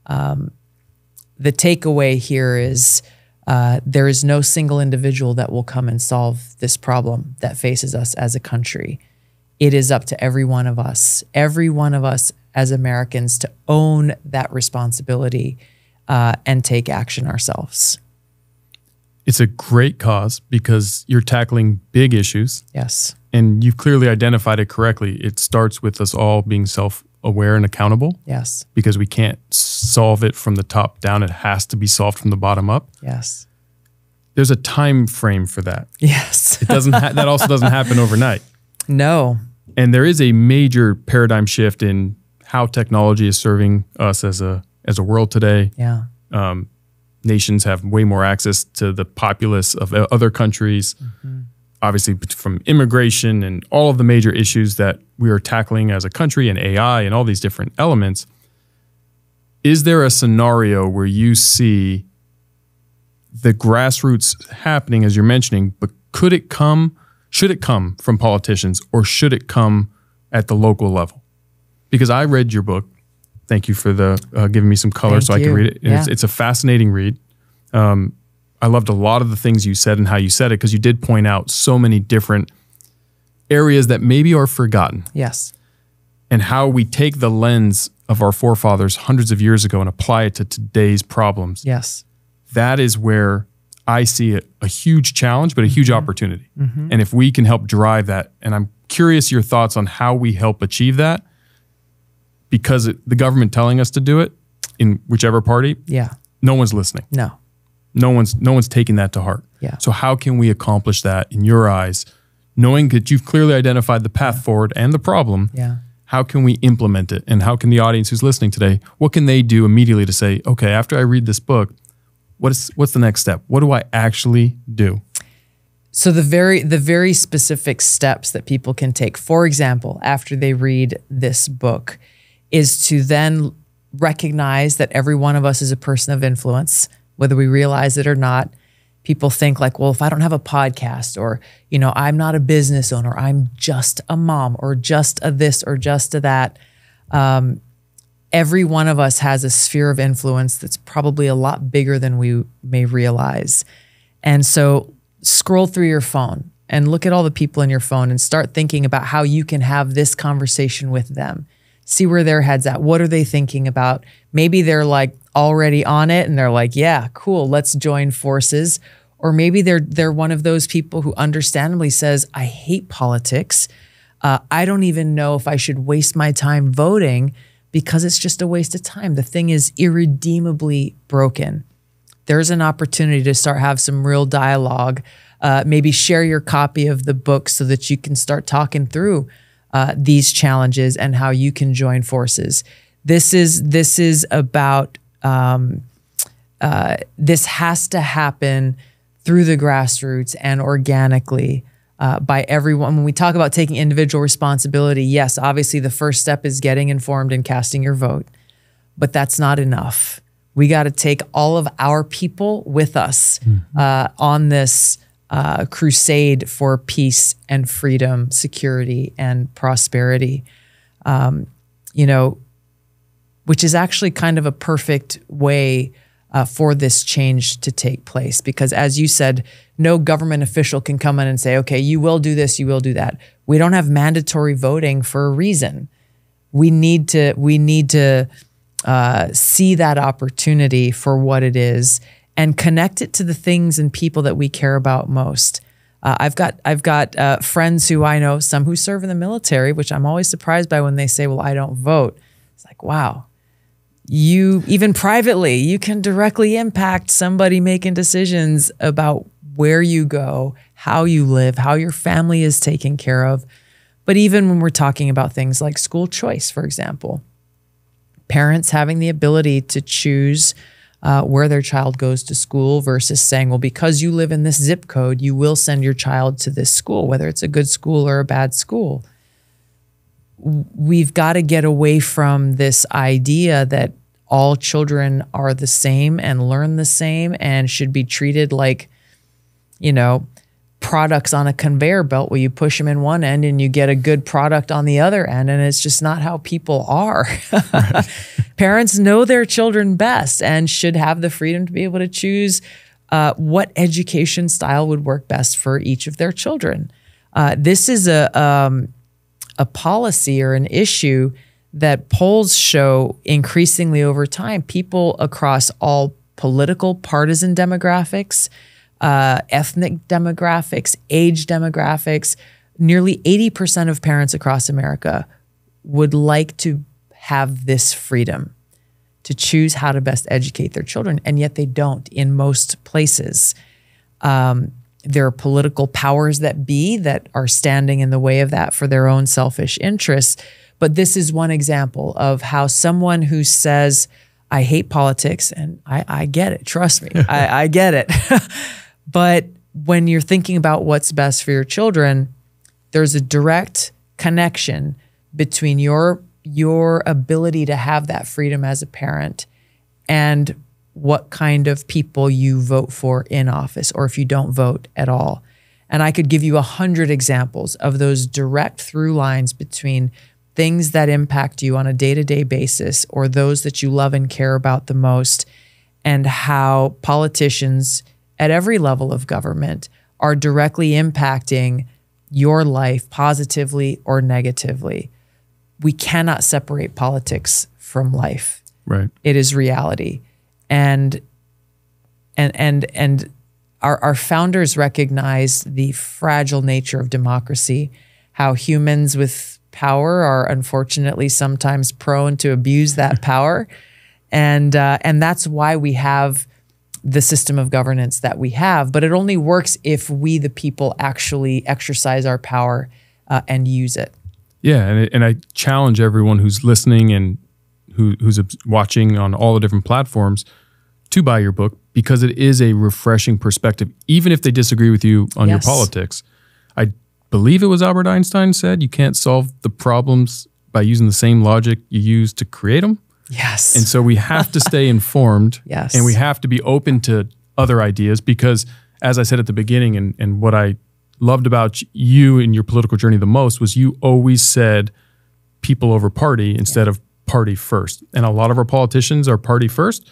The takeaway here is there is no single individual that will come and solve this problem that faces us as a country. It is up to every one of us as Americans to own that responsibility and take action ourselves. It's a great cause because you're tackling big issues. Yes. And you've clearly identified it correctly. It starts with us all being self-aware and accountable. Yes. Because we can't solve it from the top down. It has to be solved from the bottom up. Yes. There's a time frame for that. Yes. It doesn't. That also doesn't happen overnight. No. And there is a major paradigm shift in how technology is serving us as a world today. Yeah. Nations have way more access to the populace of other countries. Mm-hmm. Obviously, from immigration and all of the major issues that we are tackling as a country, and AI and all these different elements. Is there a scenario where you see the grassroots happening, as you're mentioning, but should it come from politicians, or should it come at the local level? Because I read your book. Thank you for giving me some color so I can read it. Yeah. It's a fascinating read. I loved a lot of the things you said and how you said it, because you did point out so many different areas that maybe are forgotten. Yes. And how we take the lens of our forefathers hundreds of years ago and apply it to today's problems. Yes. That is where I see a huge challenge, but a huge opportunity. Mm-hmm. And if we can help drive that, and I'm curious your thoughts on how we help achieve that, because the government telling us to do it in whichever party, no one's listening. No one's taking that to heart. Yeah. So how can we accomplish that in your eyes, knowing that you've clearly identified the path forward and the problem? Yeah. How can we implement it? And how can the audience who's listening today, what can they do immediately to say, okay, after I read this book, what's the next step? What do I actually do? So the very specific steps that people can take, for example, after they read this book, is to then recognize that every one of us is a person of influence, whether we realize it or not. People think like, well, if I don't have a podcast, or, I'm not a business owner, I'm just a mom, or just a this, or just a that. Every one of us has a sphere of influence that's probably a lot bigger than we may realize. And so scroll through your phone and look at all the people in your phone and start thinking about how you can have this conversation with them. See where their head's at. What are they thinking about? Maybe they're like already on it and they're like, yeah, cool, let's join forces. Or maybe they're one of those people who understandably says, I hate politics. I don't even know if I should waste my time voting because it's just a waste of time. The thing is irredeemably broken. There's an opportunity to start have some real dialogue. Maybe share your copy of the book so that you can start talking through these challenges and how you can join forces. This is about, this has to happen through the grassroots and organically by everyone. When we talk about taking individual responsibility, yes, obviously the first step is getting informed and casting your vote, but that's not enough. We got to take all of our people with us on this crusade for peace and freedom, security and prosperity, which is actually kind of a perfect way for this change to take place. Because as you said, no government official can come in and say, okay, you will do this, you will do that. We don't have mandatory voting for a reason. We need to see that opportunity for what it is and connect it to the things and people that we care about most. I've got friends who I know, some who serve in the military, which I'm always surprised by when they say, well, I don't vote. It's like, wow, you, even privately, you can directly impact somebody making decisions about where you go, how you live, how your family is taken care of. But even when we're talking about things like school choice, for example, parents having the ability to choose where their child goes to school versus saying, well, because you live in this zip code, you will send your child to this school, whether it's a good school or a bad school. We've got to get away from this idea that all children are the same and learn the same and should be treated like, you know, products on a conveyor belt where you push them in one end and you get a good product on the other end. And it's just not how people are. Right. Parents know their children best and should have the freedom to be able to choose what education style would work best for each of their children. This is a policy or an issue that polls show increasingly over time. People across all political, partisan demographics, ethnic demographics, age demographics, nearly 80% of parents across America would like to have this freedom to choose how to best educate their children, and yet they don't in most places. There are political powers that be that are standing in the way of that for their own selfish interests. But this is one example of how someone who says, I hate politics, and I get it, trust me, I get it. But when you're thinking about what's best for your children, there's a direct connection between your ability to have that freedom as a parent and what kind of people you vote for in office, or if you don't vote at all. And I could give you 100 examples of those direct through lines between things that impact you on a day-to-day basis or those that you love and care about the most, and how politicians at every level of government are directly impacting your life positively or negatively. We cannot separate politics from life. Right. It is reality. And our founders recognized the fragile nature of democracy, how humans with power are unfortunately sometimes prone to abuse that power. And that's why we have the system of governance that we have. But it only works if we, the people, actually exercise our power and use it. Yeah, and I challenge everyone who's listening and who's watching on all the different platforms to buy your book, because it is a refreshing perspective, even if they disagree with you on your politics. I believe it was Albert Einstein said, you can't solve the problems by using the same logic you use to create them. Yes. And so we have to stay informed. Yes. And we have to be open to other ideas, because as I said at the beginning, and what I loved about you and your political journey the most was you always said people over party instead of party first. And a lot of our politicians are party first,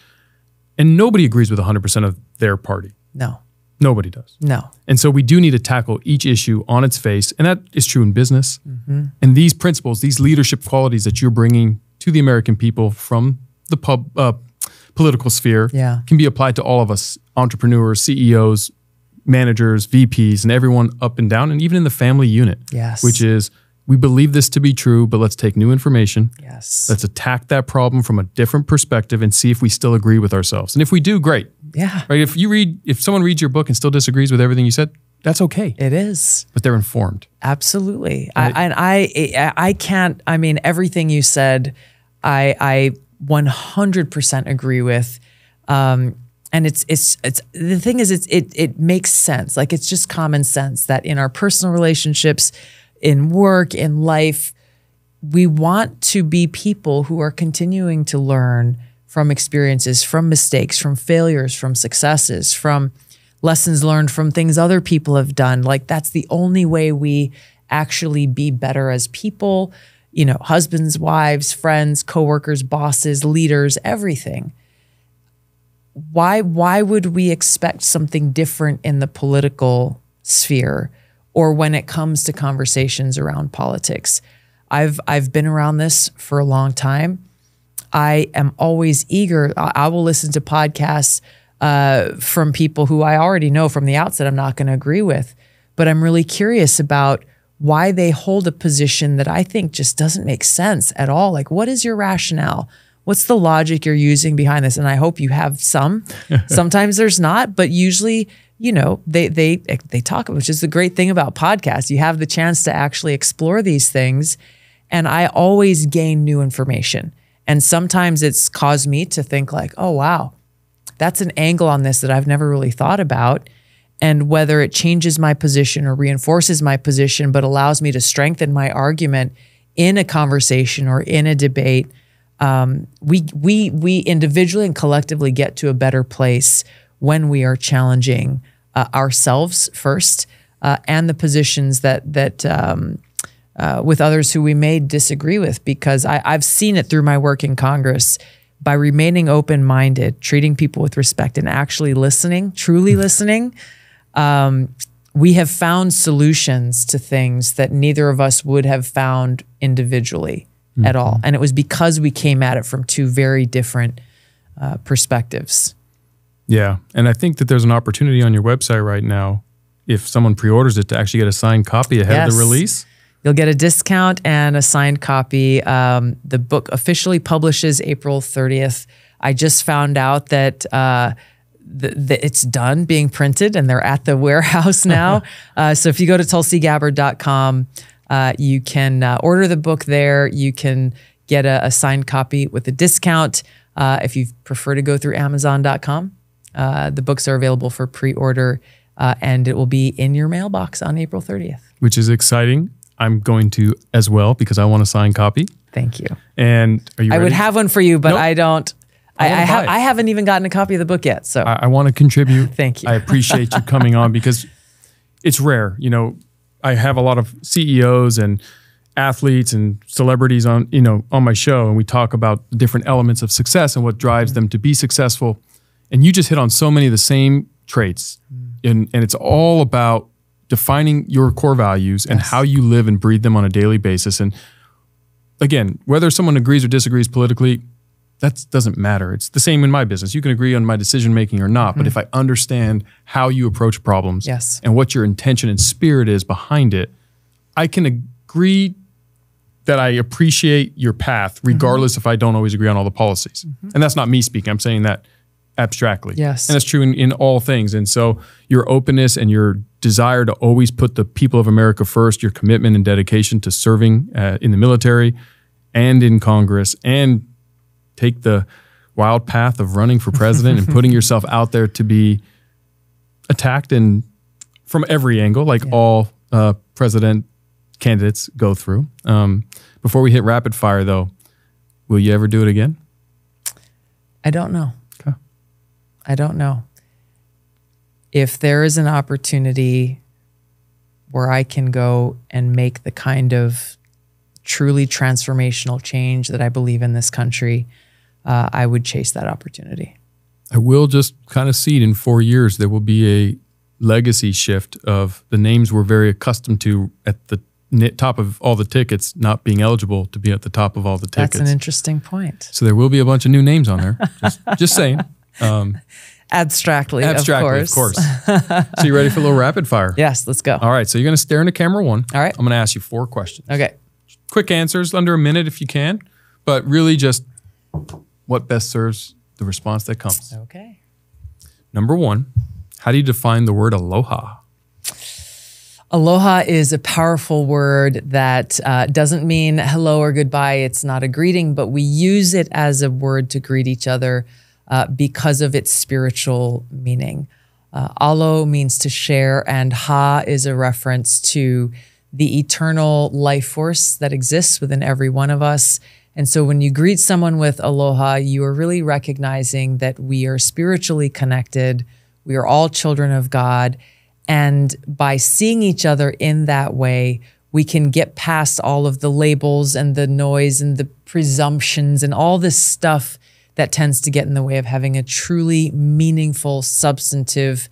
and nobody agrees with 100% of their party. No. Nobody does. No. And so we do need to tackle each issue on its face, and that is true in business. Mm-hmm. And these principles, these leadership qualities that you're bringing to the American people from the political sphere can be applied to all of us, entrepreneurs, CEOs, managers, VPs, and everyone up and down, and even in the family unit. Yes. Which is, we believe this to be true, but let's take new information. Yes. Let's attack that problem from a different perspective and see if we still agree with ourselves. And if we do, great. Yeah. Right? If someone reads your book and still disagrees with everything you said, that's okay. It is. But they're informed. Absolutely. I can't, I mean, everything you said, I 100% agree with. And it's the thing is, it makes sense. Like, it's just common sense that in our personal relationships, in work, in life, we want to be people who are continuing to learn from experiences, from mistakes, from failures, from successes, from lessons learned from things other people have done. Like, that's the only way we actually be better as people, you know, husbands, wives, friends, coworkers, bosses, leaders, everything. Why would we expect something different in the political sphere or when it comes to conversations around politics? I've been around this for a long time. I am always eager. I will listen to podcasts from people who I already know from the outset I'm not going to agree with, but I'm really curious about why they hold a position that I think just doesn't make sense at all. Like, what is your rationale? What's the logic you're using behind this? And I hope you have some. Sometimes there's not, but usually, you know, they talk, which is the great thing about podcasts. You have the chance to actually explore these things. And I always gain new information. And sometimes it's caused me to think like, oh, wow, that's an angle on this that I've never really thought about. And whether it changes my position or reinforces my position, but allows me to strengthen my argument in a conversation or in a debate, we individually and collectively get to a better place when we are challenging ourselves first and the positions that with others who we may disagree with. Because I've seen it through my work in Congress. By remaining open-minded, treating people with respect, and actually listening, truly listening, we have found solutions to things that neither of us would have found individually at all. And it was because we came at it from two very different perspectives. Yeah. And I think that there's an opportunity on your website right now, if someone pre-orders it, to actually get a signed copy ahead of the release. You'll get a discount and a signed copy. The book officially publishes April 30th. I just found out that it's done being printed and they're at the warehouse now. So if you go to tulsigabbard.com, you can order the book there. You can get a signed copy with a discount. If you prefer to go through amazon.com, the books are available for pre-order and it will be in your mailbox on April 30th. Which is exciting. I'm going to as well because I want a signed copy. Thank you. And are you ready? I would have one for you, but Nope. I don't. I haven't even gotten a copy of the book yet. So I want to contribute. Thank you. I appreciate you coming on because it's rare. You know, I have a lot of CEOs and athletes and celebrities on, on my show, and we talk about the different elements of success and what drives them to be successful. And you just hit on so many of the same traits. And it's all about defining your core values and how you live and breathe them on a daily basis. And again, whether someone agrees or disagrees politically, that doesn't matter. It's the same in my business. You can agree on my decision-making or not, but if I understand how you approach problems and what your intention and spirit is behind it, I can agree that I appreciate your path, regardless if I don't always agree on all the policies. And that's not me speaking. I'm saying that abstractly. Yes. And that's true in all things. And so your openness and your desire to always put the people of America first, your commitment and dedication to serving in the military and in Congress, and take the wild path of running for president and putting yourself out there to be attacked and from every angle, like all president candidates go through. Before we hit rapid fire though, will you ever do it again? I don't know. Okay. I don't know. If there is an opportunity where I can go and make the kind of truly transformational change that I believe in this country, I would chase that opportunity. I will just kind of see it in 4 years. There will be a legacy shift of the names we're very accustomed to at the top of all the tickets not being eligible to be at the top of all the tickets. That's an interesting point. So there will be a bunch of new names on there. Just saying. Abstractly, of course. So you ready for a little rapid fire? Yes, let's go. All right. So you're going to stare into camera one. All right. I'm going to ask you 4 questions. Okay. Quick answers, under a minute if you can, but really just what best serves the response that comes. Okay. Number 1, how do you define the word aloha? Aloha is a powerful word that doesn't mean hello or goodbye. It's not a greeting, but we use it as a word to greet each other because of its spiritual meaning. Alo means to share, and ha is a reference to the eternal life force that exists within every one of us. And so when you greet someone with aloha, you are really recognizing that we are spiritually connected. We are all children of God. And by seeing each other in that way, we can get past all of the labels and the noise and the presumptions and all this stuff that tends to get in the way of having a truly meaningful, substantive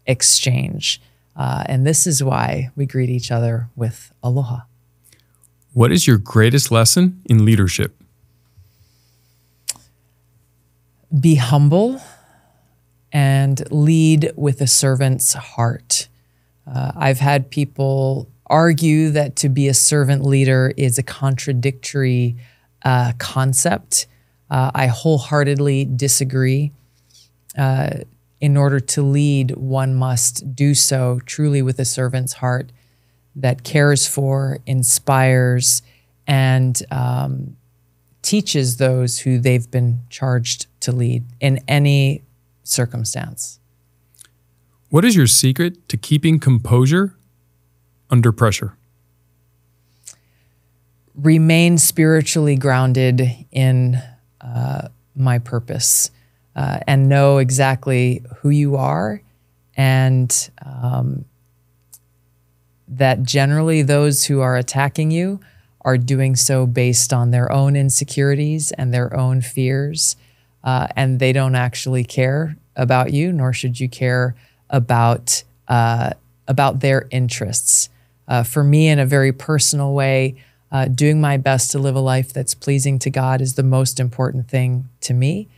exchange. And this is why we greet each other with aloha. What is your greatest lesson in leadership? Be humble and lead with a servant's heart. I've had people argue that to be a servant leader is a contradictory concept. I wholeheartedly disagree. In order to lead, one must do so truly with a servant's heart that cares for, inspires, and teaches those who they've been charged to lead in any circumstance. What is your secret to keeping composure under pressure? Remain spiritually grounded in my purpose, and know exactly who you are, and that generally those who are attacking you are doing so based on their own insecurities and their own fears, and they don't actually care about you, nor should you care about their interests. For me, in a very personal way, doing my best to live a life that's pleasing to God is the most important thing to me.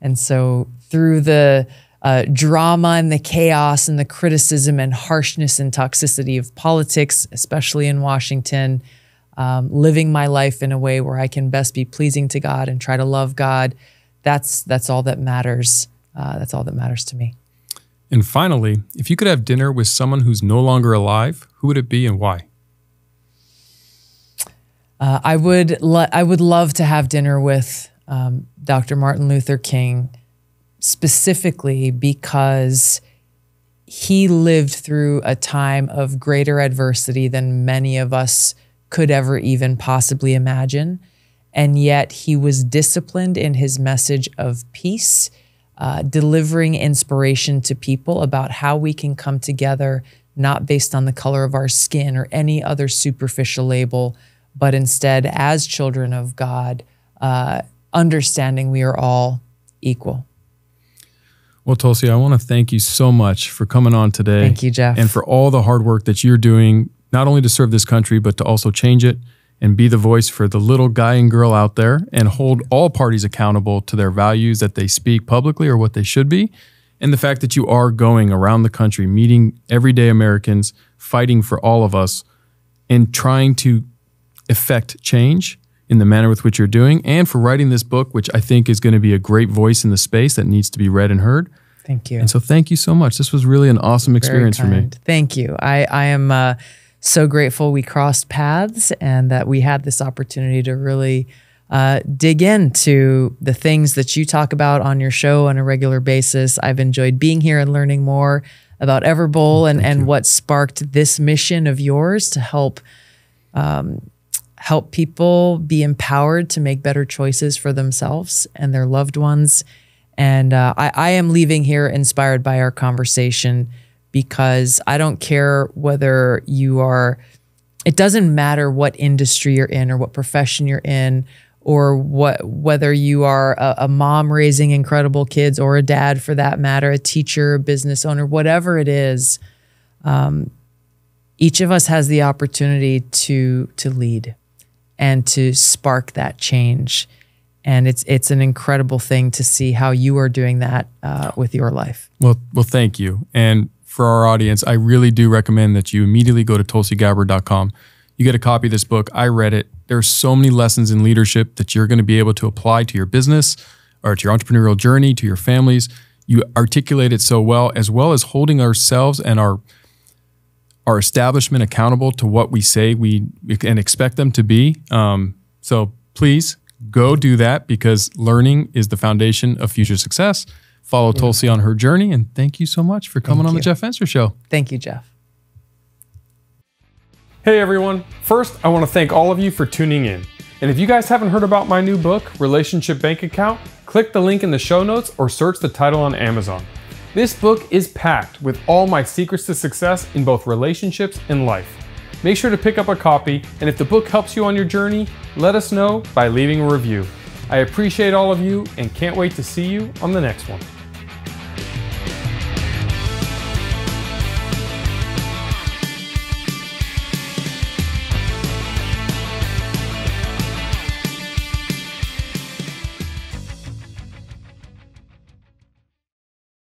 And so through the drama and the chaos and the criticism and harshness and toxicity of politics, especially in Washington, living my life in a way where I can best be pleasing to God and try to love God, that's all that matters. That's all that matters to me. And finally, if you could have dinner with someone who's no longer alive, who would it be and why? I would love to have dinner with Dr. Martin Luther King, specifically because he lived through a time of greater adversity than many of us could ever even possibly imagine. And yet he was disciplined in his message of peace, delivering inspiration to people about how we can come together, not based on the color of our skin or any other superficial label, but instead as children of God, understanding we are all equal. Well, Tulsi, I want to thank you so much for coming on today. Thank you, Jeff. And for all the hard work that you're doing, not only to serve this country, but to also change it and be the voice for the little guy and girl out there and hold all parties accountable to their values that they speak publicly or what they should be. And the fact that you are going around the country, meeting everyday Americans, fighting for all of us, and trying to effect change in the manner with which you're doing, and for writing this book, which I think is going to be a great voice in the space that needs to be read and heard. Thank you. And so thank you so much. This was really an awesome experience for me. Thank you. I am so grateful we crossed paths and that we had this opportunity to really dig into the things that you talk about on your show on a regular basis. I've enjoyed being here and learning more about Everbowl and what sparked this mission of yours to help people be empowered to make better choices for themselves and their loved ones. And I am leaving here inspired by our conversation, because I don't care whether you are, it doesn't matter what industry you're in or what profession you're in, or whether you are a mom raising incredible kids, or a dad for that matter, a teacher, a business owner, whatever it is. Each of us has the opportunity to lead and to spark that change. And it's an incredible thing to see how you are doing that with your life. Well, thank you. And for our audience, I really do recommend that you immediately go to tulsigabbard.com. You get a copy of this book. I read it. There are so many lessons in leadership that you're going to be able to apply to your business or to your entrepreneurial journey, to your families. You articulate it so well as holding ourselves and our establishment accountable to what we say we can expect them to be. So please go do that, because learning is the foundation of future success. Follow Tulsi on her journey, and thank you so much for coming on the Jeff Fenster Show. Thank you, Jeff. Hey everyone. First, I want to thank all of you for tuning in. And if you guys haven't heard about my new book, Relationship Bank Account, click the link in the show notes or search the title on Amazon. This book is packed with all my secrets to success in both relationships and life. Make sure to pick up a copy, and if the book helps you on your journey, let us know by leaving a review. I appreciate all of you and can't wait to see you on the next one.